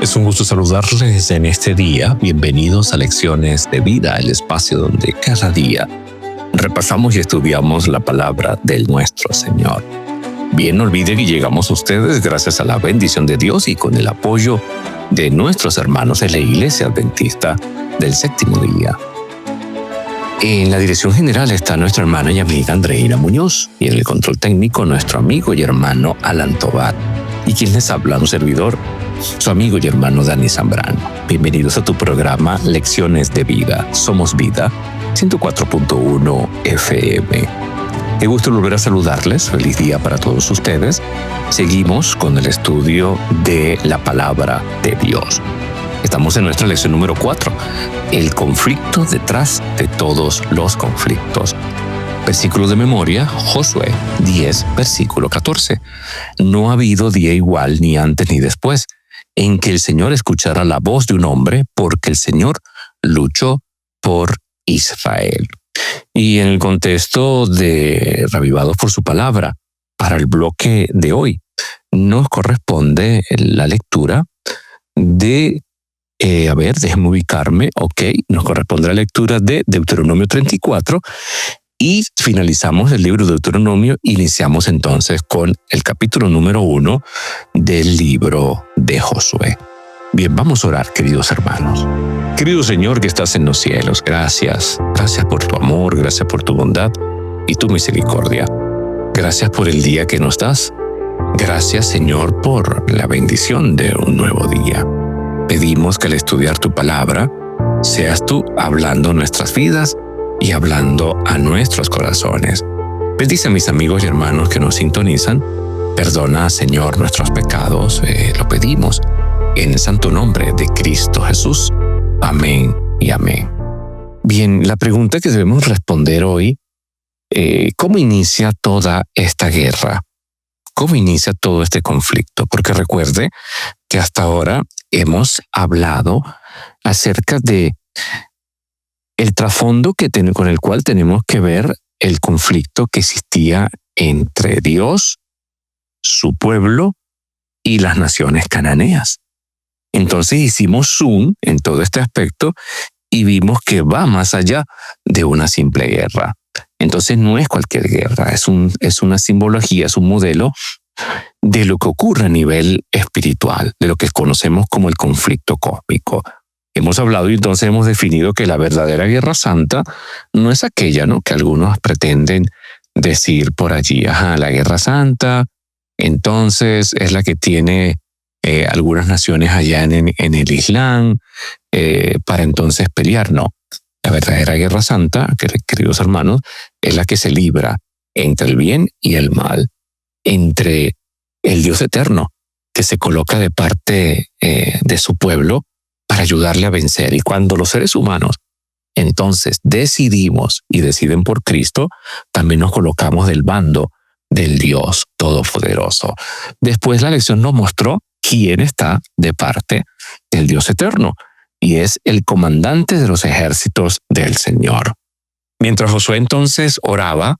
Es un gusto saludarles en este día. Bienvenidos a Lecciones de Vida, el espacio donde cada día repasamos y estudiamos la palabra del nuestro Señor. Bien, no olviden que llegamos a ustedes gracias a la bendición de Dios y con el apoyo de nuestros hermanos en la Iglesia Adventista del Séptimo Día. En la dirección general está nuestra hermana y amiga Andreina Muñoz y en el control técnico nuestro amigo y hermano Alan Tobar y quien les habla, un servidor, su amigo y hermano Dani Zambrano. Bienvenidos a tu programa Lecciones de Vida. Somos Vida 104.1 FM. Qué gusto volver a saludarles. Feliz día para todos ustedes. Seguimos con el estudio de la palabra de Dios. Estamos en nuestra lección número 4. El conflicto detrás de todos los conflictos. Versículo de memoria, Josué 10, versículo 14. No ha habido día igual ni antes ni después en que el Señor escuchara la voz de un hombre, porque el Señor luchó por Israel. Y en el contexto de Reavivados por su palabra, para el bloque de hoy, nos corresponde la lectura de, déjenme ubicarme, nos corresponde la lectura de Deuteronomio 34 y finalizamos el libro de Deuteronomio. Iniciamos entonces con el capítulo número 1 del libro de Josué. Bien, vamos a orar, queridos hermanos. Querido Señor que estás en los cielos, gracias. Gracias por tu amor, gracias por tu bondad y tu misericordia. Gracias por el día que nos das. Gracias, Señor, por la bendición de un nuevo día. Pedimos que al estudiar tu palabra, seas tú hablando nuestras vidas y hablando a nuestros corazones. Bendice a mis amigos y hermanos que nos sintonizan. Perdona, Señor, nuestros pecados. Lo pedimos en el santo nombre de Cristo Jesús. Amén y amén. Bien, la pregunta que debemos responder hoy, ¿cómo inicia toda esta guerra? ¿Cómo inicia todo este conflicto? Porque recuerde que hasta ahora hemos hablado acerca de el trasfondo con el cual tenemos que ver el conflicto que existía entre Dios, su pueblo y las naciones cananeas. Entonces hicimos zoom en todo este aspecto y vimos que va más allá de una simple guerra. Entonces no es cualquier guerra, es una simbología, es un modelo de lo que ocurre a nivel espiritual, de lo que conocemos como el conflicto cósmico. Hemos hablado y entonces hemos definido que la verdadera guerra santa no es aquella, ¿no?, que algunos pretenden decir por allí. La guerra santa, entonces es la que tiene algunas naciones allá en el Islam para entonces pelear. No, la verdadera guerra santa, queridos hermanos, es la que se libra entre el bien y el mal, entre el Dios eterno que se coloca de parte de su pueblo para ayudarle a vencer. Y cuando los seres humanos entonces decidimos y deciden por Cristo, también nos colocamos del bando del Dios Todopoderoso. Después la lección nos mostró quién está de parte del Dios eterno, y es el comandante de los ejércitos del Señor. Mientras Josué entonces oraba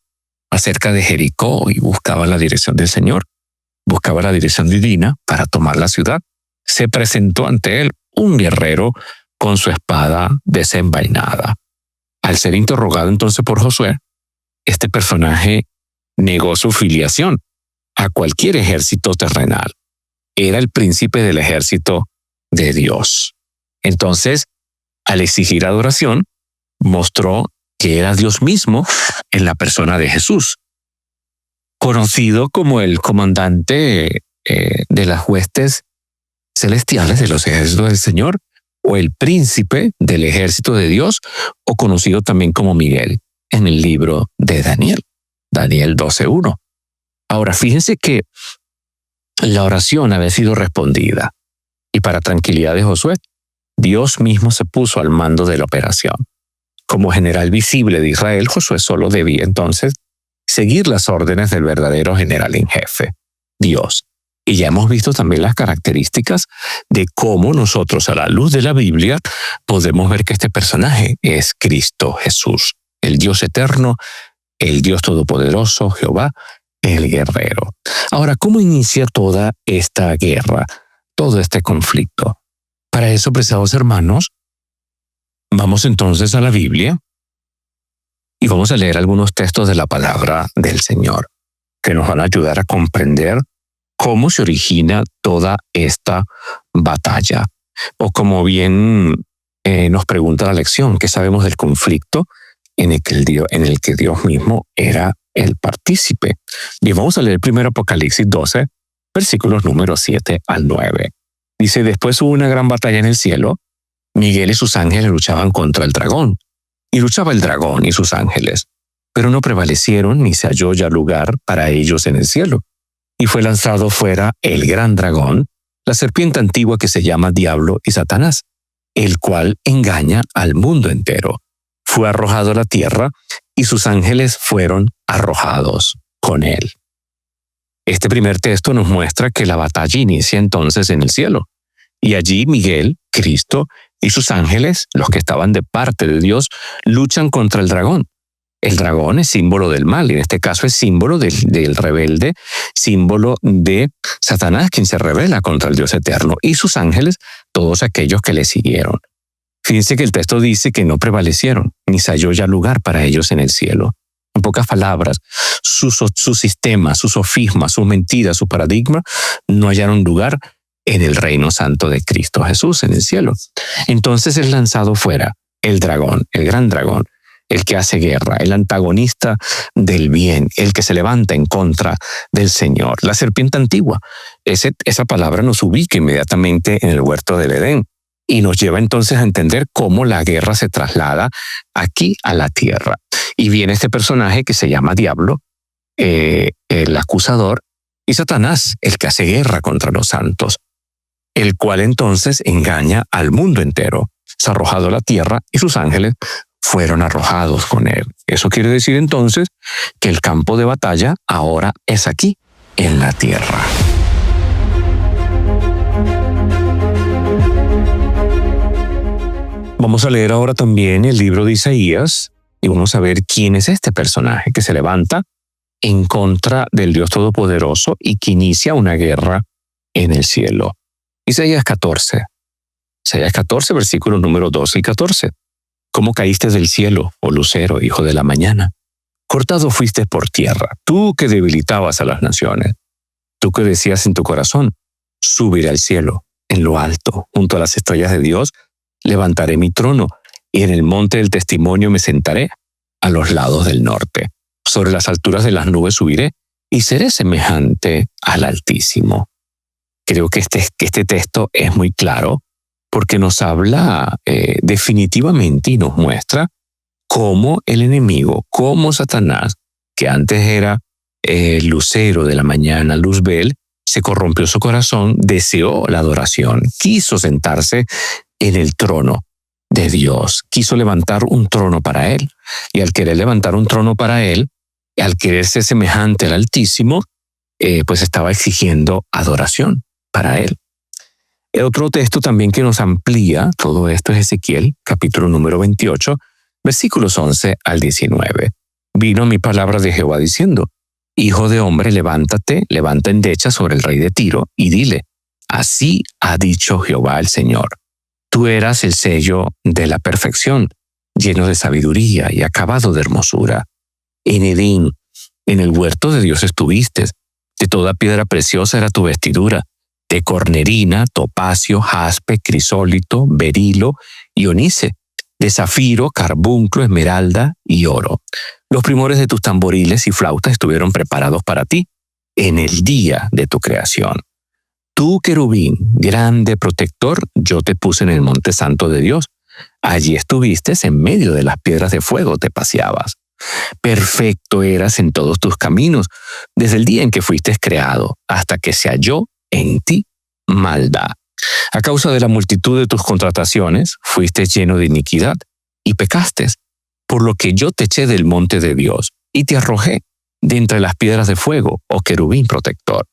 acerca de Jericó y buscaba la dirección del Señor, buscaba la dirección divina para tomar la ciudad, se presentó ante él un guerrero con su espada desenvainada. Al ser interrogado entonces por Josué, este personaje negó su filiación a cualquier ejército terrenal. Era el príncipe del ejército de Dios. Entonces, al exigir adoración, mostró que era Dios mismo en la persona de Jesús, conocido como el comandante de las huestes celestiales de los ejércitos del Señor, o el príncipe del ejército de Dios, o conocido también como Miguel en el libro de Daniel 12:1. Ahora, fíjense que la oración había sido respondida y para tranquilidad de Josué, Dios mismo se puso al mando de la operación. Como general visible de Israel, Josué solo debía entonces seguir las órdenes del verdadero general en jefe, Dios. Y ya hemos visto también las características de cómo nosotros, a la luz de la Biblia, podemos ver que este personaje es Cristo Jesús, el Dios eterno, el Dios todopoderoso, Jehová, el guerrero. Ahora, ¿cómo inicia toda esta guerra, todo este conflicto? Para eso, preciados hermanos, vamos entonces a la Biblia y vamos a leer algunos textos de la palabra del Señor que nos van a ayudar a comprender cómo se origina toda esta batalla. O como bien nos pregunta la lección, ¿qué sabemos del conflicto en el que Dios mismo era el partícipe? Bien, vamos a leer primero Apocalipsis 12, versículos números 7 al 9. Dice, después hubo una gran batalla en el cielo. Miguel y sus ángeles luchaban contra el dragón. Y luchaba el dragón y sus ángeles, pero no prevalecieron ni se halló ya lugar para ellos en el cielo. Y fue lanzado fuera el gran dragón, la serpiente antigua que se llama Diablo y Satanás, el cual engaña al mundo entero. Fue arrojado a la tierra y sus ángeles fueron arrojados con él. Este primer texto nos muestra que la batalla inicia entonces en el cielo. Y allí Miguel, Cristo y sus ángeles, los que estaban de parte de Dios, luchan contra el dragón. El dragón es símbolo del mal, y en este caso es símbolo del rebelde, símbolo de Satanás, quien se rebela contra el Dios eterno, y sus ángeles, todos aquellos que le siguieron. Fíjense que el texto dice que no prevalecieron, ni se halló ya lugar para ellos en el cielo. En pocas palabras, su sistema, sus sofismas, sus mentiras, su paradigma, no hallaron lugar en el reino santo de Cristo Jesús, en el cielo. Entonces es lanzado fuera el dragón, el gran dragón, el que hace guerra, el antagonista del bien, el que se levanta en contra del Señor. La serpiente antigua, esa palabra nos ubica inmediatamente en el huerto del Edén y nos lleva entonces a entender cómo la guerra se traslada aquí a la tierra. Y viene este personaje que se llama Diablo, el acusador, y Satanás, el que hace guerra contra los santos, el cual entonces engaña al mundo entero. Es arrojado a la tierra y sus ángeles fueron arrojados con él. Eso quiere decir entonces que el campo de batalla ahora es aquí, en la tierra. Vamos a leer ahora también el libro de Isaías y vamos a ver quién es este personaje que se levanta en contra del Dios Todopoderoso y que inicia una guerra en el cielo. Isaías 14, versículos números 12 y 14. ¿Cómo caíste del cielo, oh lucero, hijo de la mañana? Cortado fuiste por tierra, tú que debilitabas a las naciones. Tú que decías en tu corazón, subiré al cielo, en lo alto, junto a las estrellas de Dios, levantaré mi trono, y en el monte del testimonio me sentaré, a los lados del norte. Sobre las alturas de las nubes subiré, y seré semejante al Altísimo. Creo que este texto es muy claro, porque nos habla definitivamente y nos muestra cómo el enemigo, cómo Satanás, que antes era el lucero de la mañana, Luzbel, se corrompió su corazón, deseó la adoración, quiso sentarse en el trono de Dios, quiso levantar un trono para él. Y al querer levantar un trono para él, al querer ser semejante al Altísimo, pues estaba exigiendo adoración para él. El otro texto también que nos amplía todo esto es Ezequiel, capítulo número 28, versículos 11 al 19. Vino mi palabra de Jehová diciendo, Hijo de hombre, levántate, levanta endecha sobre el rey de Tiro y dile, así ha dicho Jehová el Señor. Tú eras el sello de la perfección, lleno de sabiduría y acabado de hermosura. En Edén, en el huerto de Dios estuviste, de toda piedra preciosa era tu vestidura, de cornerina, topacio, jaspe, crisólito, berilo y onice, de zafiro, carbunclo, esmeralda y oro. Los primores de tus tamboriles y flautas estuvieron preparados para ti en el día de tu creación. Tú, querubín, grande protector, yo te puse en el monte santo de Dios. Allí estuviste en medio de las piedras de fuego, te paseabas. Perfecto eras en todos tus caminos, desde el día en que fuiste creado, hasta que se halló en ti maldad. A causa de la multitud de tus contrataciones, fuiste lleno de iniquidad y pecaste, por lo que yo te eché del monte de Dios y te arrojé de entre las piedras de fuego, oh querubín protector.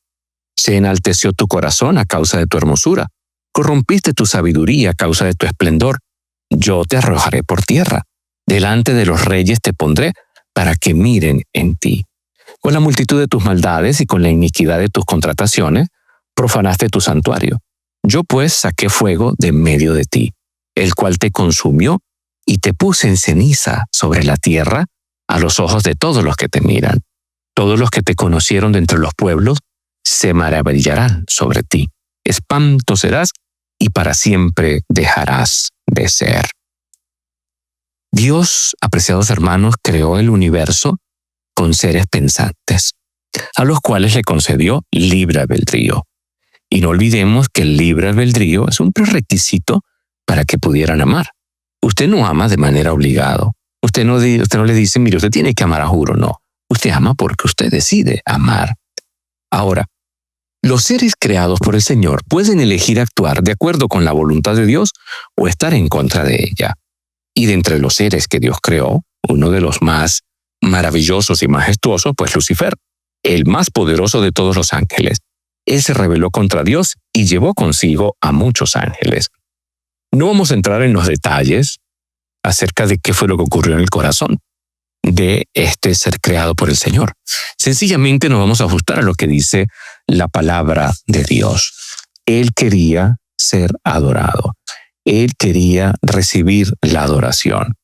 Se enalteció tu corazón a causa de tu hermosura, corrompiste tu sabiduría a causa de tu esplendor. Yo te arrojaré por tierra, delante de los reyes te pondré para que miren en ti. Con la multitud de tus maldades y con la iniquidad de tus contrataciones, profanaste tu santuario. Yo pues saqué fuego de en medio de ti, el cual te consumió y te puse en ceniza sobre la tierra a los ojos de todos los que te miran. Todos los que te conocieron de entre los pueblos se maravillarán sobre ti. Espanto serás y para siempre dejarás de ser. Dios, apreciados hermanos, creó el universo con seres pensantes, a los cuales le concedió libre albedrío. Y no olvidemos que el libre albedrío es un prerequisito para que pudieran amar. Usted no ama de manera obligada. Usted no le dice, mire, usted tiene que amar a juro. No, usted ama porque usted decide amar. Ahora, los seres creados por el Señor pueden elegir actuar de acuerdo con la voluntad de Dios o estar en contra de ella. Y de entre los seres que Dios creó, uno de los más maravillosos y majestuosos, pues Lucifer, el más poderoso de todos los ángeles. Él se rebeló contra Dios y llevó consigo a muchos ángeles. No vamos a entrar en los detalles acerca de qué fue lo que ocurrió en el corazón de este ser creado por el Señor. Sencillamente nos vamos a ajustar a lo que dice la palabra de Dios. Él quería ser adorado. Él quería recibir la adoración.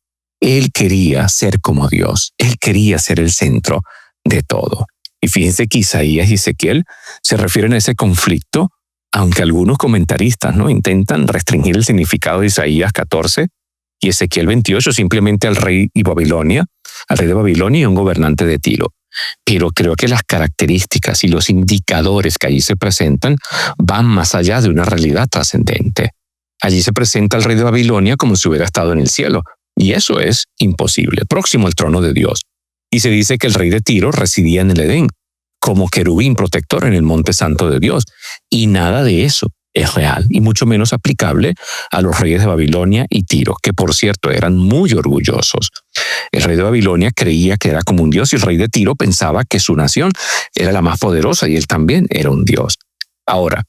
Él quería ser como Dios. Él quería ser el centro de todo. Y fíjense que Isaías y Ezequiel se refieren a ese conflicto, aunque algunos comentaristas no intentan restringir el significado de Isaías 14 y Ezequiel 28 simplemente al rey de Babilonia y un gobernante de Tiro. Pero creo que las características y los indicadores que allí se presentan van más allá de una realidad trascendente. Allí se presenta al rey de Babilonia como si hubiera estado en el cielo, y eso es imposible, próximo al trono de Dios. Y se dice que el rey de Tiro residía en el Edén, como querubín protector en el monte santo de Dios, y nada de eso es real, y mucho menos aplicable a los reyes de Babilonia y Tiro, que por cierto eran muy orgullosos. El rey de Babilonia creía que era como un dios y el rey de Tiro pensaba que su nación era la más poderosa y él también era un dios. Ahora,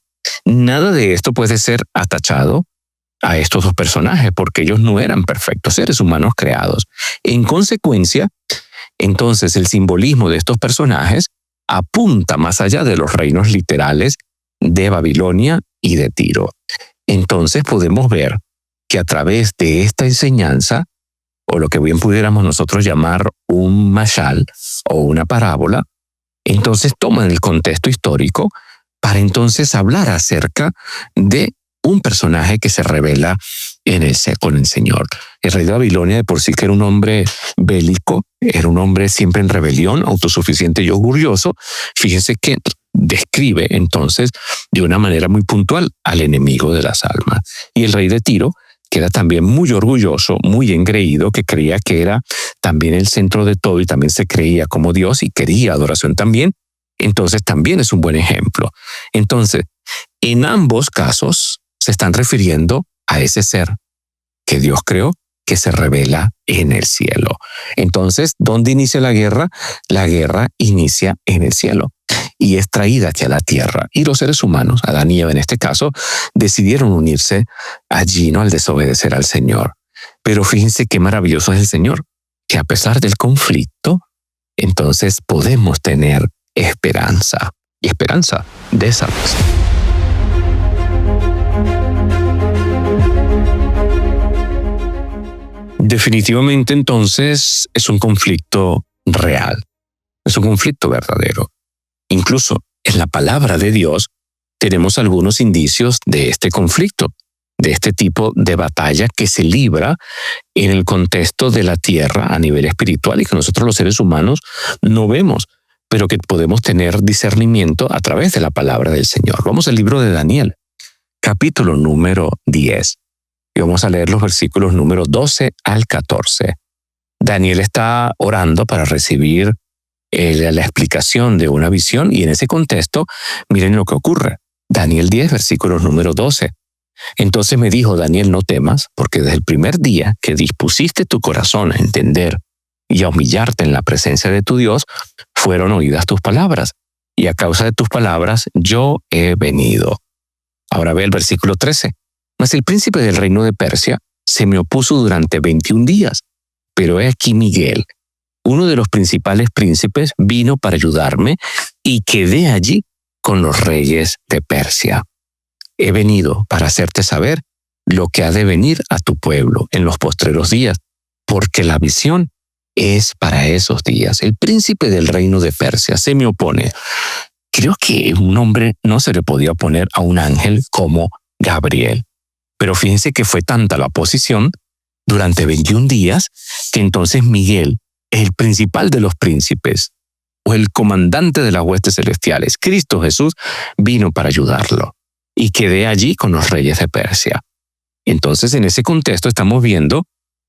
nada de esto puede ser atachado a estos dos personajes porque ellos no eran perfectos seres humanos creados. En consecuencia, entonces el simbolismo de estos personajes apunta más allá de los reinos literales de Babilonia y de Tiro. Entonces podemos ver que a través de esta enseñanza, o lo que bien pudiéramos nosotros llamar un mashal o una parábola, entonces toman el contexto histórico para entonces hablar acerca de un personaje que se revela con el Señor. El rey de Babilonia de por sí que era un hombre bélico, era un hombre siempre en rebelión, autosuficiente y orgulloso. Fíjense que describe entonces de una manera muy puntual al enemigo de las almas. Y el rey de Tiro, que era también muy orgulloso, muy engreído, que creía que era también el centro de todo y también se creía como Dios y quería adoración también, entonces también es un buen ejemplo. Entonces, en ambos casos se están refiriendo a ese ser que Dios creó, que se revela en el cielo. Entonces, ¿dónde inicia la guerra? La guerra inicia en el cielo y es traída hacia la tierra. Y los seres humanos, Adán y Eva en este caso, decidieron unirse allí, ¿no?, al desobedecer al Señor. Pero fíjense qué maravilloso es el Señor, que a pesar del conflicto, entonces podemos tener esperanza y esperanza de salvación. Definitivamente entonces es un conflicto real, es un conflicto verdadero. Incluso en la palabra de Dios tenemos algunos indicios de este conflicto, de este tipo de batalla que se libra en el contexto de la tierra a nivel espiritual y que nosotros los seres humanos no vemos, pero que podemos tener discernimiento a través de la palabra del Señor. Vamos al libro de Daniel, capítulo número 10. Y vamos a leer los versículos número 12 al 14. Daniel está orando para recibir la explicación de una visión y en ese contexto, miren lo que ocurre. Daniel 10, versículos número 12. Entonces me dijo, Daniel, no temas, porque desde el primer día que dispusiste tu corazón a entender y a humillarte en la presencia de tu Dios, fueron oídas tus palabras, y a causa de tus palabras yo he venido. Ahora ve el versículo 13. Mas el príncipe del reino de Persia se me opuso durante 21 días, pero he aquí Miguel, uno de los principales príncipes, vino para ayudarme y quedé allí con los reyes de Persia. he venido para hacerte saber lo que ha de venir a tu pueblo en los postreros días, porque la visión es para esos días. El príncipe del reino de Persia se me opone. Creo que un nombre no se le podía poner a un ángel como Gabriel. Pero fíjense que fue tanta la oposición durante 21 días que entonces Miguel, el principal de los príncipes, o el comandante de las huestes celestiales, Cristo Jesús, vino para ayudarlo y quedé allí con los reyes de Persia. Entonces, en ese contexto estamos viendo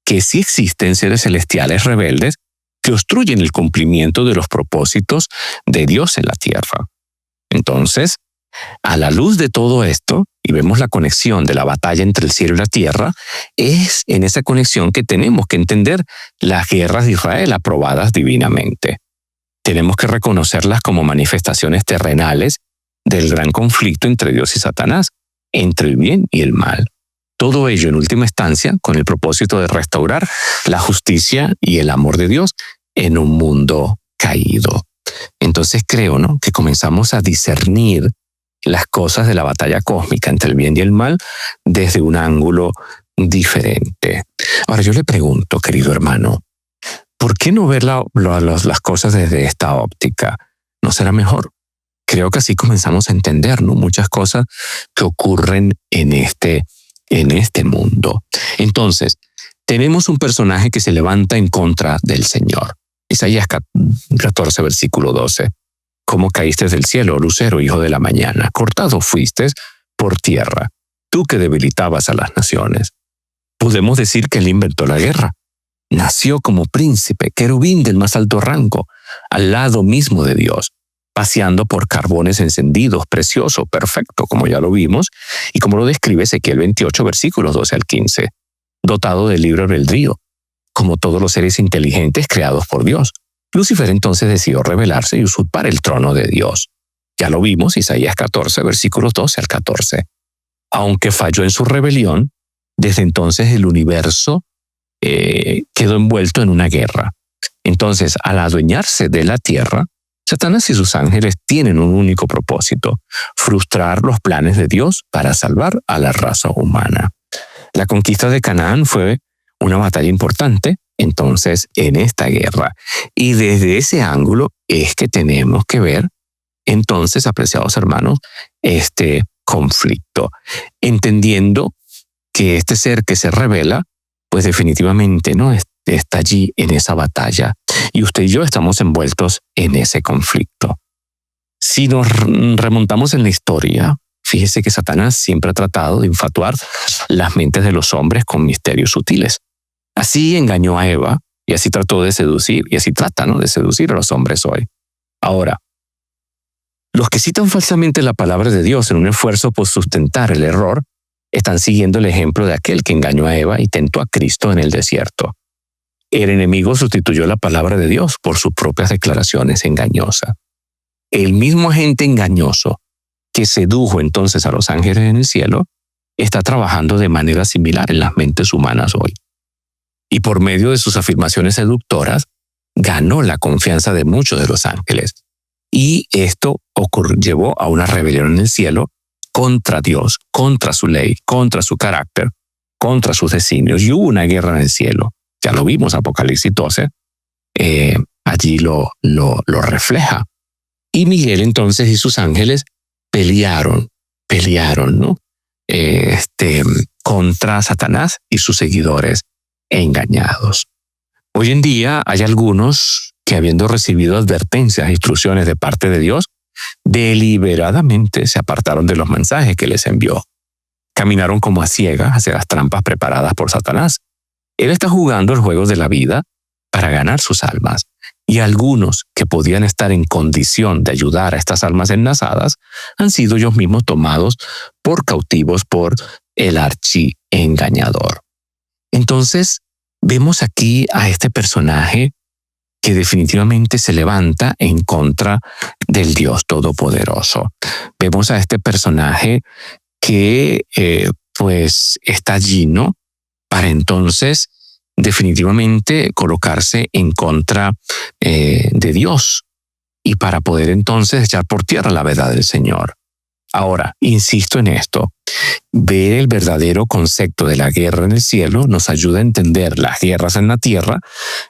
que sí existen seres celestiales rebeldes que obstruyen el cumplimiento de los propósitos de Dios en la tierra. Entonces, a la luz de todo esto, y vemos la conexión de la batalla entre el cielo y la tierra, es en esa conexión que tenemos que entender las guerras de Israel aprobadas divinamente. Tenemos que reconocerlas como manifestaciones terrenales del gran conflicto entre Dios y Satanás, entre el bien y el mal. Todo ello, en última instancia, con el propósito de restaurar la justicia y el amor de Dios en un mundo caído. Entonces creo, ¿no?, que comenzamos a discernir las cosas de la batalla cósmica entre el bien y el mal desde un ángulo diferente. Ahora yo le pregunto, querido hermano, ¿por qué no ver las cosas desde esta óptica? ¿No será mejor? Creo que así comenzamos a entender, ¿no?, muchas cosas que ocurren en este mundo. Entonces, tenemos un personaje que se levanta en contra del Señor. Isaías 14, versículo 12. ¿Cómo caíste del cielo, lucero, hijo de la mañana? Cortado fuiste por tierra, tú que debilitabas a las naciones. Podemos decir que él inventó la guerra. Nació como príncipe, querubín del más alto rango, al lado mismo de Dios, paseando por carbones encendidos, precioso, perfecto, como ya lo vimos, y como lo describe Ezequiel 28, versículos 12 al 15, dotado del libre albedrío, como todos los seres inteligentes creados por Dios. Lucifer entonces decidió rebelarse y usurpar el trono de Dios. Ya lo vimos, Isaías 14, versículos 12 al 14. Aunque falló en su rebelión, desde entonces el universo quedó envuelto en una guerra. Entonces, al adueñarse de la tierra, Satanás y sus ángeles tienen un único propósito: frustrar los planes de Dios para salvar a la raza humana. La conquista de Canaán fue una batalla importante, entonces, en esta guerra. Y desde ese ángulo es que tenemos que ver, entonces, apreciados hermanos, este conflicto, entendiendo que este ser que se revela, pues definitivamente no está allí en esa batalla. Y usted y yo estamos envueltos en ese conflicto. Si nos remontamos en la historia, fíjese que Satanás siempre ha tratado de infatuar las mentes de los hombres con misterios sutiles. Así engañó a Eva y así trató de seducir, y así trata, ¿no?, de seducir a los hombres hoy. Ahora, los que citan falsamente la palabra de Dios en un esfuerzo por sustentar el error, están siguiendo el ejemplo de aquel que engañó a Eva y tentó a Cristo en el desierto. El enemigo sustituyó la palabra de Dios por sus propias declaraciones engañosas. El mismo agente engañoso que sedujo entonces a los ángeles en el cielo está trabajando de manera similar en las mentes humanas hoy. Y por medio de sus afirmaciones seductoras, ganó la confianza de muchos de los ángeles. Y esto llevó a una rebelión en el cielo contra Dios, contra su ley, contra su carácter, contra sus designios. Y hubo una guerra en el cielo. Ya lo vimos, Apocalipsis 12, allí lo refleja. Y Miguel entonces y sus ángeles pelearon, ¿no?, contra Satanás y sus seguidores engañados. Hoy en día hay algunos que, habiendo recibido advertencias e instrucciones de parte de Dios, deliberadamente se apartaron de los mensajes que les envió. Caminaron como a ciegas hacia las trampas preparadas por Satanás. Él está jugando el juego de la vida para ganar sus almas. Y algunos que podían estar en condición de ayudar a estas almas enlazadas han sido ellos mismos tomados por cautivos por el archiengañador. Entonces, vemos aquí a este personaje que definitivamente se levanta en contra del Dios Todopoderoso. Vemos a este personaje que pues está allí, ¿no?, para entonces definitivamente colocarse en contra de Dios y para poder entonces echar por tierra la verdad del Señor. Ahora, insisto en esto, Ver el verdadero concepto de la guerra en el cielo nos ayuda a entender las guerras en la tierra,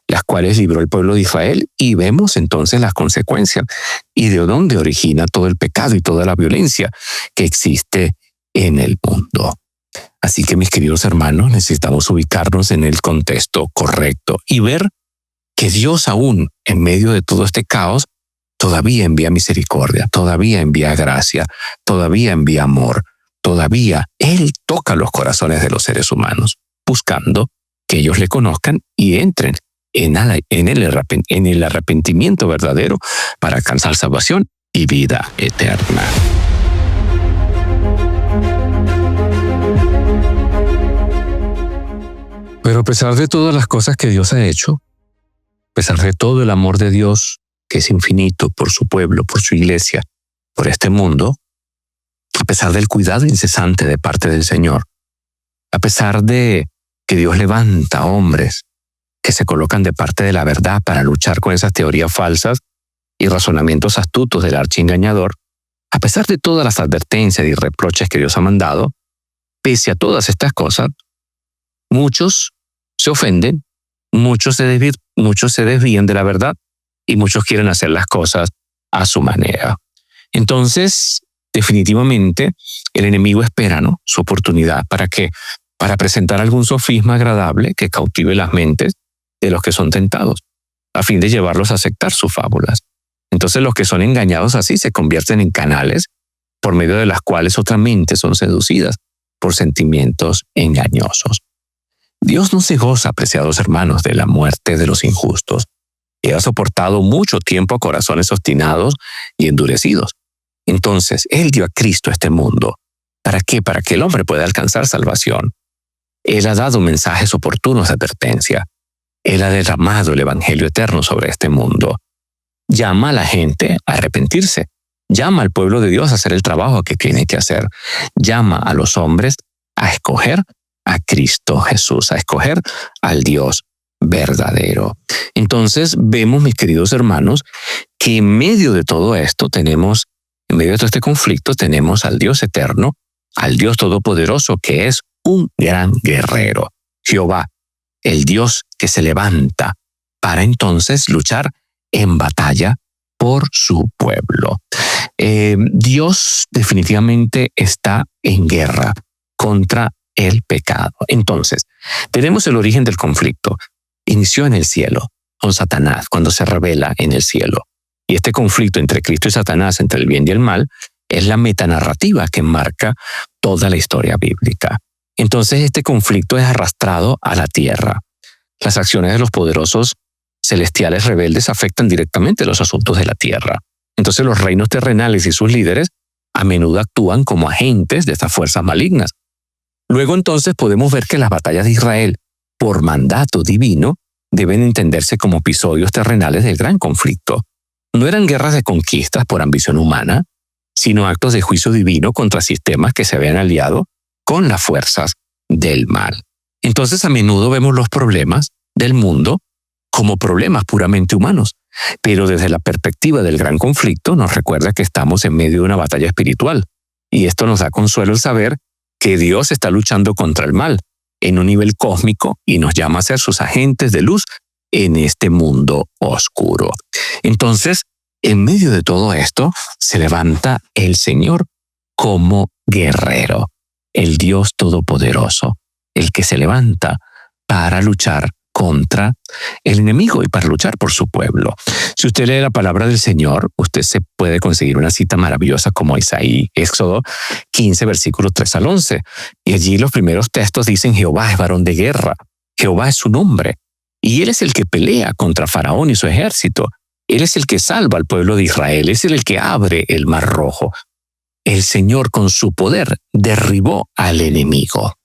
las cuales libró el pueblo de Israel, y vemos entonces las consecuencias y de dónde origina todo el pecado y toda la violencia que existe en el mundo. Así que, mis queridos hermanos, necesitamos ubicarnos en el contexto correcto y ver que Dios, aún en medio de todo este caos, todavía envía misericordia, todavía envía gracia, todavía envía amor. Todavía Él toca los corazones de los seres humanos, buscando que ellos le conozcan y entren en el arrepentimiento verdadero para alcanzar salvación y vida eterna. Pero a pesar de todas las cosas que Dios ha hecho, a pesar de todo el amor de Dios, que es infinito por su pueblo, por su iglesia, por este mundo, a pesar del cuidado incesante de parte del Señor, a pesar de que Dios levanta hombres que se colocan de parte de la verdad para luchar con esas teorías falsas y razonamientos astutos del archiengañador, a pesar de todas las advertencias y reproches que Dios ha mandado, pese a todas estas cosas, muchos se ofenden, muchos se desvían de la verdad y muchos quieren hacer las cosas a su manera. Entonces, definitivamente, el enemigo espera, ¿no?, su oportunidad para presentar algún sofisma agradable que cautive las mentes de los que son tentados, a fin de llevarlos a aceptar sus fábulas. Entonces, los que son engañados así se convierten en canales por medio de las cuales otras mentes son seducidas por sentimientos engañosos. Dios no se goza, apreciados hermanos, de la muerte de los injustos. Él ha soportado mucho tiempo a corazones obstinados y endurecidos. Entonces, Él dio a Cristo a este mundo. ¿Para qué? Para que el hombre pueda alcanzar salvación. Él ha dado mensajes oportunos de advertencia. Él ha derramado el evangelio eterno sobre este mundo. Llama a la gente a arrepentirse. Llama al pueblo de Dios a hacer el trabajo que tiene que hacer. Llama a los hombres a escoger a Cristo Jesús, a escoger al Dios verdadero. Entonces vemos, mis queridos hermanos, que en medio de todo esto tenemos, en medio de todo este conflicto, tenemos al Dios eterno, al Dios todopoderoso, que es un gran guerrero. Jehová, el Dios que se levanta para entonces luchar en batalla por su pueblo. Dios definitivamente está en guerra contra el pecado. Entonces, tenemos el origen del conflicto. Inició en el cielo, con Satanás, cuando se revela en el cielo. Y este conflicto entre Cristo y Satanás, entre el bien y el mal, es la metanarrativa que marca toda la historia bíblica. Entonces, este conflicto es arrastrado a la tierra. Las acciones de los poderosos celestiales rebeldes afectan directamente los asuntos de la tierra. Entonces, los reinos terrenales y sus líderes a menudo actúan como agentes de estas fuerzas malignas. Luego, entonces, podemos ver que las batallas de Israel, por mandato divino, deben entenderse como episodios terrenales del gran conflicto. No eran guerras de conquistas por ambición humana, sino actos de juicio divino contra sistemas que se habían aliado con las fuerzas del mal. Entonces, a menudo vemos los problemas del mundo como problemas puramente humanos, pero desde la perspectiva del gran conflicto nos recuerda que estamos en medio de una batalla espiritual, y esto nos da consuelo el saber que Dios está luchando contra el mal en un nivel cósmico y nos llama a ser sus agentes de luz en este mundo oscuro. Entonces, en medio de todo esto, se levanta el Señor como guerrero, el Dios todopoderoso, el que se levanta para luchar contra el enemigo y para luchar por su pueblo. Si usted lee la palabra del Señor, usted se puede conseguir una cita maravillosa como Éxodo 15, versículos 3 al 11. Y allí los primeros textos dicen: Jehová es varón de guerra, Jehová es su nombre, y Él es el que pelea contra Faraón y su ejército. Él es el que salva al pueblo de Israel, es el que abre el mar rojo. El Señor con su poder derribó al enemigo.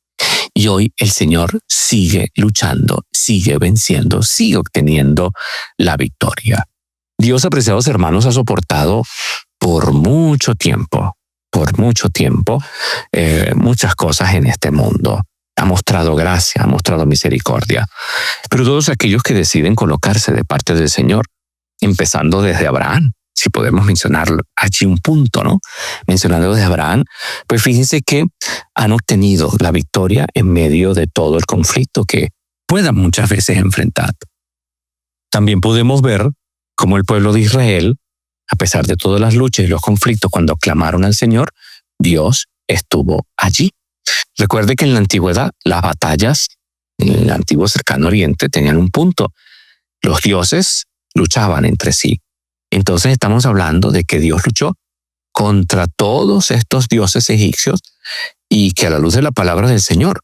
Y hoy el Señor sigue luchando, sigue venciendo, sigue obteniendo la victoria. Dios, apreciados hermanos, ha soportado por mucho tiempo, muchas cosas en este mundo. Ha mostrado gracia, ha mostrado misericordia. Pero todos aquellos que deciden colocarse de parte del Señor, empezando desde Abraham, si podemos mencionar allí un punto, ¿no? Mencionando de Abraham, pues fíjense que han obtenido la victoria en medio de todo el conflicto que puedan muchas veces enfrentar. También podemos ver cómo el pueblo de Israel, a pesar de todas las luchas y los conflictos, cuando clamaron al Señor, Dios estuvo allí. Recuerde que en la antigüedad las batallas en el antiguo cercano oriente tenían un punto. Los dioses luchaban entre sí. Entonces estamos hablando de que Dios luchó contra todos estos dioses egipcios y que a la luz de la palabra del Señor,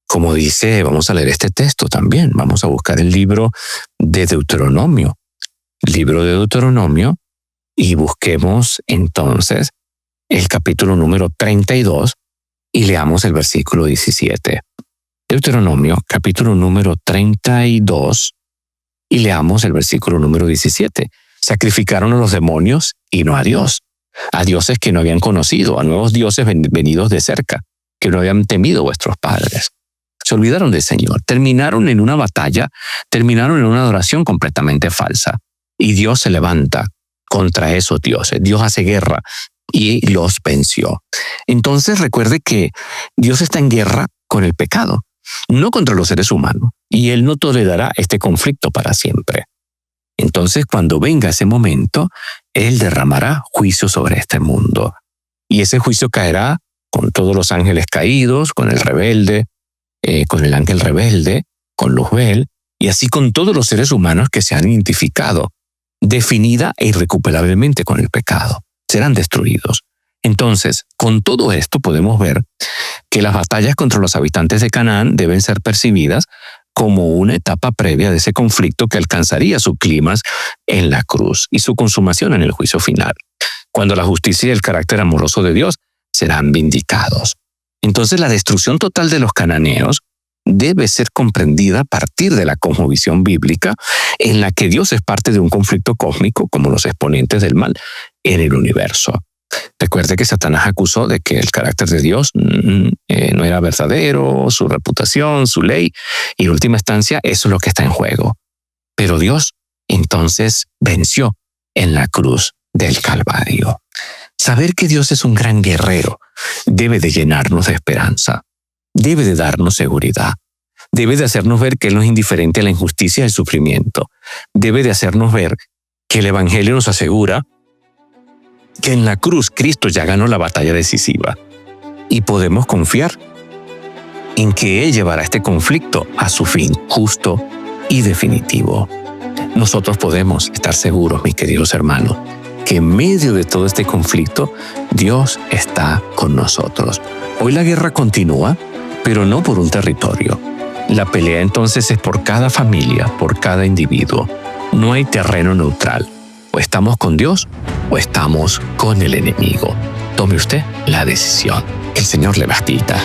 como dice, vamos a leer este texto también, vamos a buscar el libro de Deuteronomio. Libro de Deuteronomio, y busquemos entonces el capítulo número 32 y leamos el versículo 17. Deuteronomio, capítulo número 32, y leamos el versículo número 17. Sacrificaron a los demonios y no a Dios, a dioses que no habían conocido, a nuevos dioses venidos de cerca, que no habían temido vuestros padres. Se olvidaron del Señor, terminaron en una batalla, terminaron en una adoración completamente falsa. Y Dios se levanta contra esos dioses. Dios hace guerra y los venció. Entonces recuerde que Dios está en guerra con el pecado, no contra los seres humanos. Y Él no tolerará este conflicto para siempre. Entonces, cuando venga ese momento, Él derramará juicio sobre este mundo. Y ese juicio caerá con todos los ángeles caídos, con el rebelde, con el ángel rebelde, con Luzbel, y así con todos los seres humanos que se han identificado definida e irrecuperablemente con el pecado. Serán destruidos. Entonces, con todo esto podemos ver que las batallas contra los habitantes de Canaán deben ser percibidas como una etapa previa de ese conflicto que alcanzaría su clímax en la cruz y su consumación en el juicio final, cuando la justicia y el carácter amoroso de Dios serán vindicados. Entonces, la destrucción total de los cananeos debe ser comprendida a partir de la cosmovisión bíblica en la que Dios es parte de un conflicto cósmico como los exponentes del mal en el universo. Recuerde que Satanás acusó de que el carácter de Dios no era verdadero, su reputación, su ley, y en última instancia eso es lo que está en juego. Pero Dios entonces venció en la cruz del Calvario. Saber que Dios es un gran guerrero debe de llenarnos de esperanza, debe de darnos seguridad, debe de hacernos ver que Él no es indiferente a la injusticia y al sufrimiento, debe de hacernos ver que el Evangelio nos asegura que en la cruz Cristo ya ganó la batalla decisiva y podemos confiar en que Él llevará este conflicto a su fin justo y definitivo. Nosotros podemos estar seguros, mis queridos hermanos, que en medio de todo este conflicto, Dios está con nosotros. Hoy la guerra continúa, pero no por un territorio. La pelea entonces es por cada familia, por cada individuo. No hay terreno neutral. O estamos con Dios o estamos con el enemigo. Tome usted la decisión. Que el Señor le bendiga.